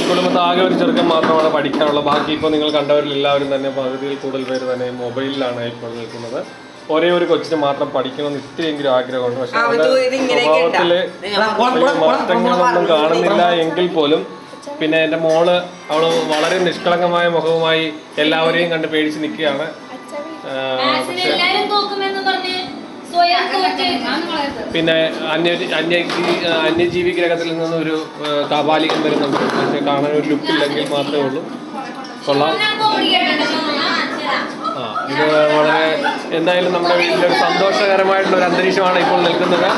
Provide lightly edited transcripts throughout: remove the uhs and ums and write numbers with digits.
കുടുംബത്തിൽ ആകെ ഒരു ചെറുക്കൻ മാത്രമാണ് പഠിക്കാനുള്ള. ബാക്കി ഇപ്പോൾ നിങ്ങൾ കണ്ടവരിൽ എല്ലാവരും തന്നെ പകുതിയിൽ കൂടുതൽ പേര് തന്നെ മൊബൈലിലാണ് ഇപ്പോൾ നിൽക്കുന്നത്. ഒരേ ഒരു കൊച്ചിന് മാത്രം പഠിക്കണമെന്ന് ഇത്തിരിയെങ്കിലും ആഗ്രഹമുണ്ട്. പക്ഷെ സ്വഭാവത്തില് മാറ്റങ്ങളൊന്നും കാണുന്നില്ല എങ്കിൽ പോലും പിന്നെ എൻ്റെ മോള് അവള് വളരെ നിഷ്കളങ്കമായ മുഖവുമായി എല്ലാവരെയും കണ്ട് പേടിച്ച് നിൽക്കുകയാണ്. പിന്നെ അന്യജീവി ഗ്രഹത്തിൽ നിന്ന് ഒരു കാപാലികൻ വരുന്നുണ്ട്. പക്ഷെ കാണാൻ ഒരു ലുക്കില്ലെങ്കിൽ മാത്രമേ ഉള്ളൂ. കൊള്ളാം. ഇത് വളരെ എന്തായാലും നമ്മുടെ വീട്ടിലൊരു സന്തോഷകരമായിട്ടുള്ള ഒരു അന്തരീക്ഷമാണ് ഇപ്പോൾ നിൽക്കുന്നത്.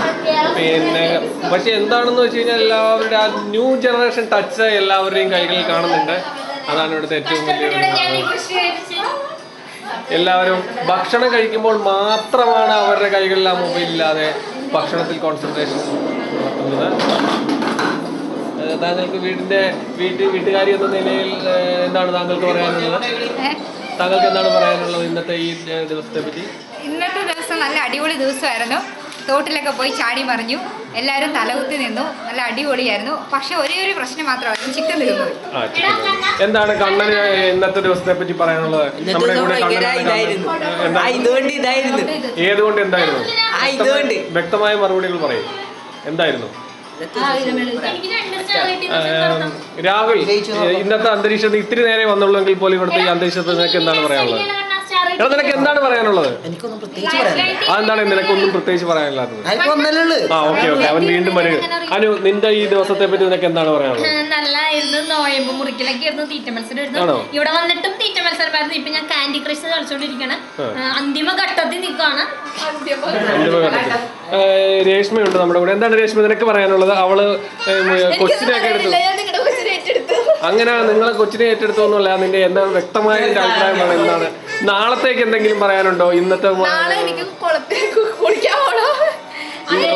പിന്നെ പക്ഷെ എന്താണെന്ന് വെച്ച് കഴിഞ്ഞാൽ എല്ലാവരുടെ ആ ന്യൂ ജനറേഷൻ ടച്ച് എല്ലാവരുടെയും കൈകളിൽ കാണുന്നുണ്ട്. അതാണ് ഇവിടുത്തെ ഏറ്റവും വലിയ. എല്ലാവരും ഭക്ഷണം കഴിക്കുമ്പോൾ മാത്രമാണ് അവരുടെ കൈകളിൽ ആ മൊബൈലില്ലാതെ ഭക്ഷണത്തിൽ കോൺസെൻട്രേഷൻ നടത്തുന്നത്. താങ്കൾക്ക് വീട്ടുകാരി എന്ന നിലയിൽ എന്താണ് താങ്കൾക്ക് പറയാനുള്ളത്? താങ്കൾക്ക് എന്താണ് പറയാനുള്ളത് ഇന്നത്തെ ഈ ദിവസത്തെ പറ്റി? ഇന്നത്തെ ദിവസം നല്ല അടിപൊളി ദിവസമായിരുന്നു. തോട്ടിലൊക്കെ പോയി ചാടി മറിഞ്ഞു, എല്ലാവരും തലകുത്തി നിന്നു, നല്ല അടിപൊളിയായിരുന്നു. പക്ഷെ ഒരേ ഒരു പ്രശ്നം മാത്രമായിരുന്നു, ചിക്കൻ തീർന്നു. എന്താണ് കണ്ണന് ഇന്നത്തെ ദിവസത്തെ പറ്റി പറയാനുള്ളത്? നമ്മുടെ കൂടെ ഏതുകൊണ്ട് എന്തായിരുന്നു? വ്യക്തമായ മറുപടികൾ പറയും. എന്തായിരുന്നു രാഹുൽ? ഇന്നത്തെ അന്തരീക്ഷത്തിൽ ഇത്തിരി നേരെ വന്നുള്ളെങ്കിൽ പോലും ഇവിടുത്തെ ഈ അന്തരീക്ഷത്തിൽ നിനക്ക് എന്താണ് പറയാനുള്ളത്? നിനക്ക് എന്താണ് പറയാനുള്ളത്? അതെന്താണ് നിനക്കൊന്നും പ്രത്യേകിച്ച് പറയാനില്ലാത്തത്? ഓക്കെ അവൻ വീണ്ടും വരിക. അനു, നിന്റെ ഈ ദിവസത്തെ പറ്റി നിനക്ക് എന്താണ് പറയാനുള്ളത്? നല്ലായിരുന്നു. നോയമ്പ് മുറിക്കലൊക്കെ ആയിരുന്നു, തീറ്റ മത്സരമായിരുന്നു. ഇവിടെ വന്നിട്ടും തീറ്റ മത്സരമായിരുന്നു. ഇപ്പൊ ഞാൻ കാൻഡി ക്രഷ് കളിച്ചോണ്ടിരിക്കാണ്. അന്തിമ ഘട്ടത്തിൽ നിൽക്കുകയാണ്. രേഷ്മയുണ്ട് നമ്മുടെ കൂടെ. എന്താണ് രേഷ്മ നിനക്ക് പറയാനുള്ളത്? അവള് കൊച്ചിനെയൊക്കെ എടുത്തു. അങ്ങനെ നിങ്ങളെ കൊച്ചിനെ ഏറ്റെടുത്തു എന്നല്ല, നിന്റെ എന്താ വ്യക്തമായ അഭിപ്രായമാണ്? എന്താണ് നാളത്തേക്ക് എന്തെങ്കിലും പറയാനുണ്ടോ? ഇന്നത്തെ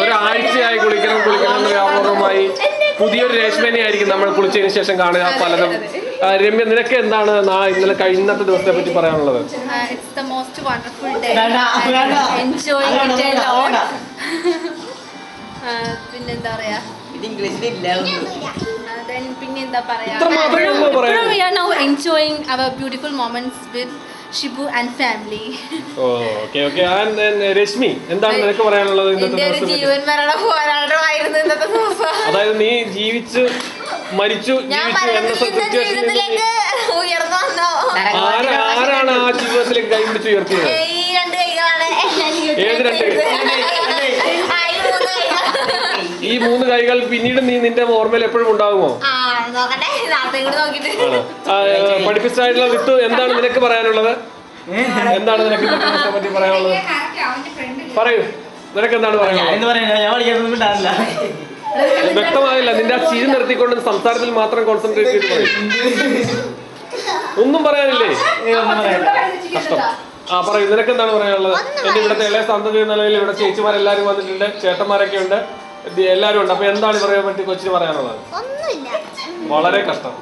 ഒരാഴ്ചയായി കുളിക്കണം എന്ന വ്യാപകമായി പുതിയൊരു രേഷ്മേനെ ആയിരിക്കും നമ്മൾ കുളിച്ചതിന് ശേഷം കാണുക പലതും. രമ്യ, നിനക്ക് എന്താണ് ഇന്നത്തെ ദിവസത്തെ പറ്റി പറയാനുള്ളത്? പിന്നെന്താ പറയാ, പിന്നെന്താ പറയാ, we are now enjoying our beautiful moments with Shibu and family. Rashmi, എന്താണ് നിനക്ക് പറയാനുള്ളത് ഇന്നത്തെ ജീവൻ മരണ പോരാട്ടമായിരുന്നു ഇന്നത്തെ ദിവസം. അതായത് നീ ജീവിച്ചു മരിച്ചു എന്ന സിറ്റുവേഷനിലേക്ക് ഉയർന്നു വന്നോ? ആരാണ് ആ ജീവിതത്തിലേക്ക് കൈപിടിച്ച് ഉയർത്തിയത്? ഈ രണ്ട് കൈകളാണ്. ഏത് രണ്ട്? ഈ മൂന്ന് കൈകൾ പിന്നീട് നീ ഓർമ്മയിൽ എപ്പോഴും ഉണ്ടാകുമോ? പഠിപ്പിച്ചായിട്ടുള്ള വിത്ത്, എന്താണ് നിനക്ക് പറയാനുള്ളത്? എന്താണ് നിനക്ക് ഇന്നത്തെ പറ്റി പറയാനുള്ളത്? പറയൂ, നിനക്ക് എന്താണ് പറയാനുള്ളത്? വ്യക്തമായില്ല. നിന്റെ ആ ചിരി നിർത്തിക്കൊണ്ട് സംസാരത്തിൽ മാത്രം കോൺസെൻട്രേറ്റ് ചെയ്ത് പറയും. ഒന്നും പറയാനില്ലേ? കഷ്ടം. പറയൂ, നിനക്ക് എന്താണ് പറയാനുള്ളത്? എന്റെ ഇവിടുത്തെ ഇളയ സന്തതി എന്ന നിലയിൽ ഇവിടെ ചേച്ചിമാരെല്ലാരും വന്നിട്ടുണ്ട്, ചേട്ടന്മാരൊക്കെ ഉണ്ട്, എല്ലാരും ഉണ്ട്. അപ്പൊ എന്താണ് പറയാൻ പറ്റി കൊച്ചിന് പറയാനുള്ളത്? വളരെ കഷ്ടം.